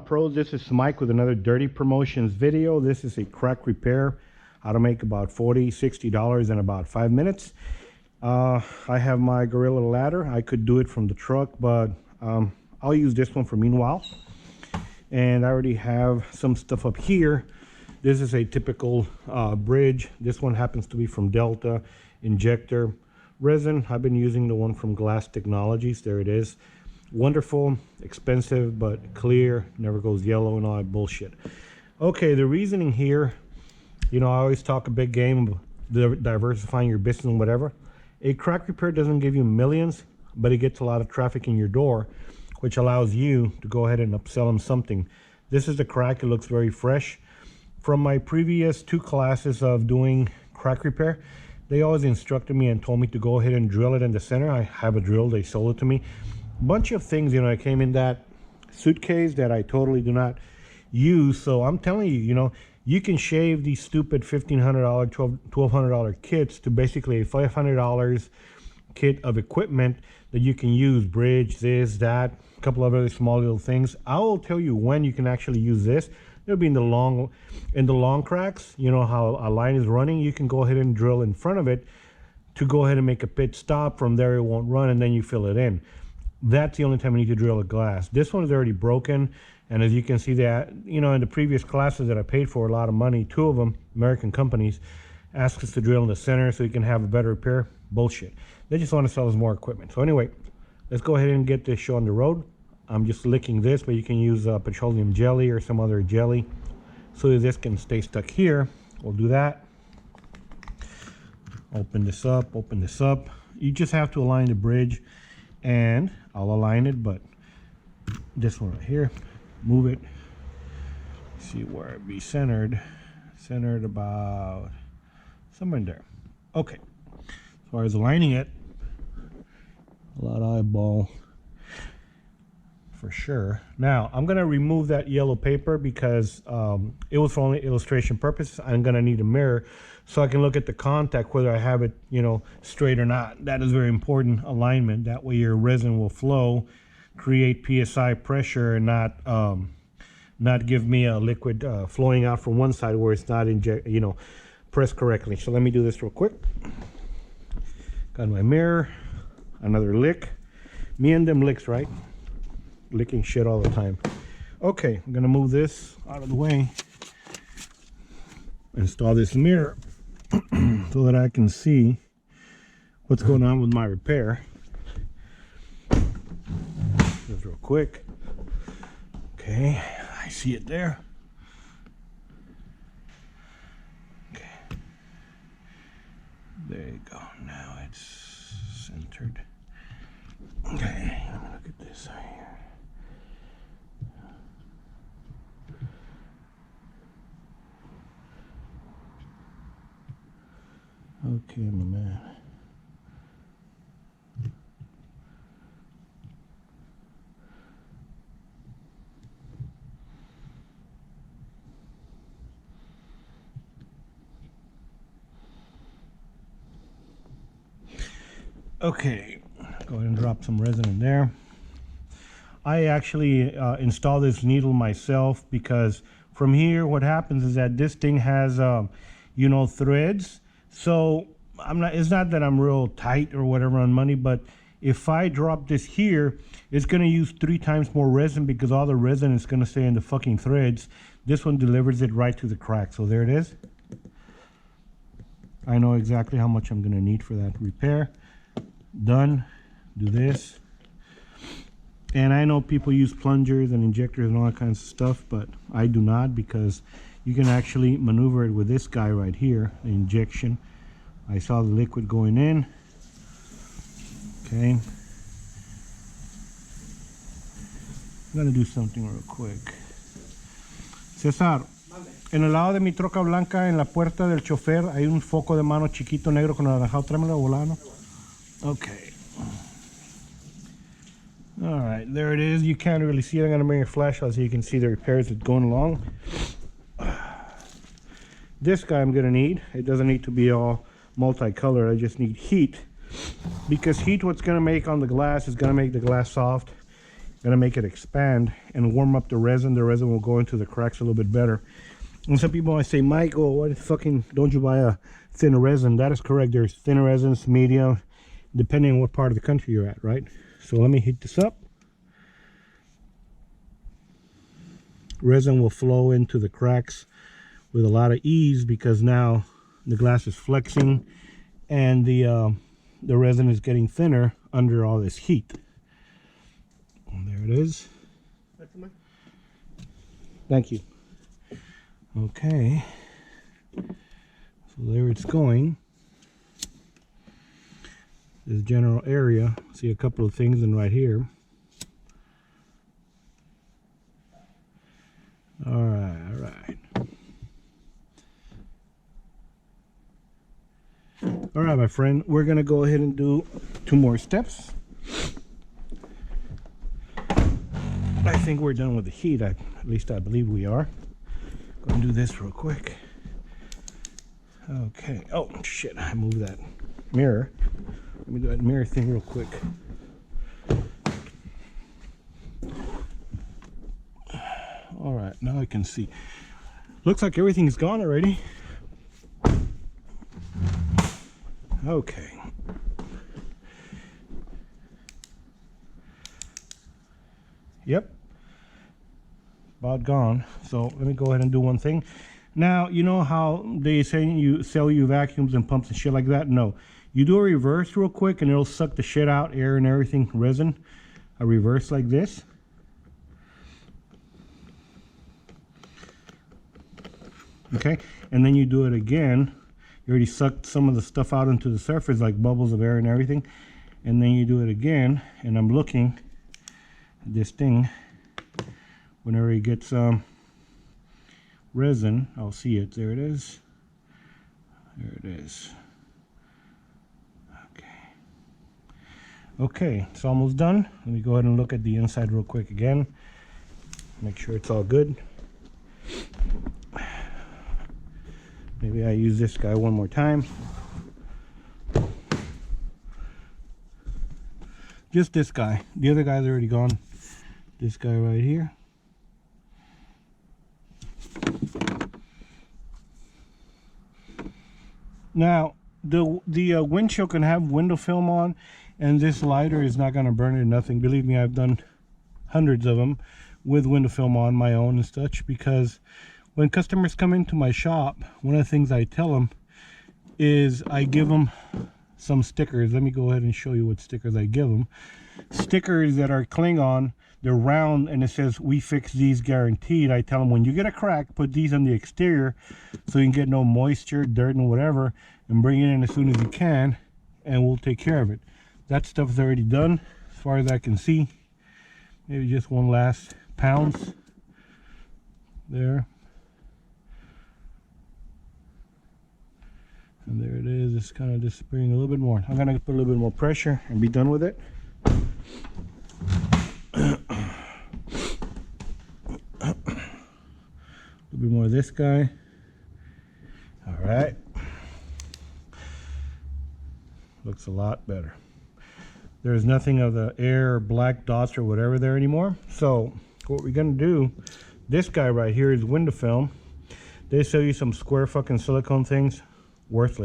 Pros, this is Mike with another Dirty Promotions video. This is a crack repair, how to make about $40–60 in about 5 minutes. I have my Gorilla ladder. I could do it from the truck, but I'll use this one for meanwhile. And I already have some stuff up here. This is a typical bridge. This one happens to be from Delta Injector resin. I've been using the one from Glass Technologies. There it is. Wonderful, expensive, but clear, never goes yellow and all that bullshit. Okay, the reasoning here, you know, I always talk a big game of diversifying your business and whatever. A crack repair doesn't give you millions, but it gets a lot of traffic in your door, which allows you to go ahead and upsell them something. This is the crack. It looks very fresh. From my previous 2 classes of doing crack repair, they always instructed me and told me to go ahead and drill it in the center. I have a drill. They sold it to me. Bunch of things, you know, I came in that suitcase that I totally do not use. So I'm telling you, you know, you can shave these stupid $1,500, $1,200 kits to basically a $500 kit of equipment that you can use. Bridge, this, that, a couple of other small little things. I will tell you when you can actually use this. It'll be in the long cracks. You know how a line is running, you can go ahead and drill in front of it to go ahead and make a pit stop. From there it won't run, and then you fill it in. That's the only time you need to drill a glass. This one is already broken, and as you can see that, you know, in the previous classes that I paid for a lot of money, 2 of them, American companies, asked us to drill in the center so you can have a better repair. Bullshit. They just want to sell us more equipment. So anyway, let's go ahead and get this show on the road. I'm just licking this, but you can use petroleum jelly or some other jelly so that this can stay stuck here. We'll do that. Open this up, open this up. You just have to align the bridge, and I'll align it, but this one right here, move it, see where it be centered about somewhere in there. Okay, as far as aligning it, a lot of eyeball for sure. Now I'm gonna remove that yellow paper because it was for only illustration purposes. I'm gonna need a mirror so I can look at the contact, whether I have it, you know, straight or not. That is very important, alignment. That way your resin will flow, create PSI pressure, and not give me a liquid flowing out from one side where it's not pressed correctly. So let me do this real quick. Got my mirror, another lick. Me and them licks, right? Licking shit all the time. Okay, I'm gonna move this out of the way, install this mirror so that I can see what's going on with my repair. Just real quick. Okay, I see it there. Okay, there you go. Now it's centered. Okay, let me look at this right here. Okay, my man. Okay, go ahead and drop some resin in there. I actually install this needle myself because from here what happens is that this thing has you know, threads. So it's not that I'm real tight or whatever on money, but if I drop this here, it's going to use 3 times more resin because all the resin is going to stay in the fucking threads. This one delivers it right to the crack. So there it is. I know exactly how much I'm going to need for that repair. Done. Do this. And I know people use plungers and injectors and all that kinds of stuff, but I do not, because you can actually maneuver it with this guy right here, the injection. I saw the liquid going in. Okay. I'm gonna do something real quick. César, en el lado de mi troca blanca, en la puerta del chofer, hay un foco de mano chiquito negro con anaranjado. Tráemelo volado. Okay. All right, there it is. You can't really see it. I'm gonna bring a flashlight so you can see the repairs that's going along. This guy I'm gonna need. It doesn't need to be all multicolored. I just need heat, because heat, what's gonna make on the glass is gonna make the glass soft. gonna make it expand and warm up the resin. The resin will go into the cracks a little bit better. And some people might say, Michael, why the fucking don't you buy a thinner resin? That is correct. There's thinner resins, medium, depending on what part of the country you're at, right? So let me heat this up. Resin will flow into the cracks with a lot of ease because now the glass is flexing and the resin is getting thinner under all this heat. And there it is. Thank you. Okay, so there it's going. This general area, see a couple of things in right here. All right. All right, my friend, we're gonna go ahead and do 2 more steps. I think we're done with the heat. At least I believe we are. Go and do this real quick. Okay. Oh shit! I moved that mirror. Let me do that mirror thing real quick. All right, now I can see. Looks like everything's gone already. Okay. Yep. About gone. So let me go ahead and do one thing. Now, you know how they say you sell you vacuums and pumps and shit like that? No. You do a reverse real quick and it'll suck the shit out, air and everything, resin. A reverse like this. Okay, and then you do it again. You already sucked some of the stuff out into the surface, like bubbles of air and everything. And then you do it again, and I'm looking at this thing. Whenever you get some resin, I'll see it. There it is. There it is. Okay, it's almost done. Let me go ahead and look at the inside real quick again. Make sure it's all good. Maybe I use this guy one more time. Just this guy. The other guy's already gone. This guy right here. Now, the windshield can have window film on, and this lighter is not going to burn it, nothing. Believe me, I've done hundreds of them with window film on my own and such, because when customers come into my shop, one of the things I tell them is I give them some stickers. Let me go ahead and show you what stickers I give them. Stickers that are Klingon, they're round and it says, "We fix these guaranteed." I tell them, when you get a crack, put these on the exterior so you can get no moisture, dirt and whatever, and bring it in as soon as you can, and we'll take care of it. That stuff's already done as far as I can see. Maybe just one last pounce there. And there it is. It's kind of just spraying a little bit more. I'm gonna put a little bit more pressure and be done with it. A little bit more of this guy. All right. Looks a lot better. There's nothing of the air or black dots or whatever there anymore. So what we're gonna do, this guy right here is window film. They sell you some square fucking silicone things, worthless.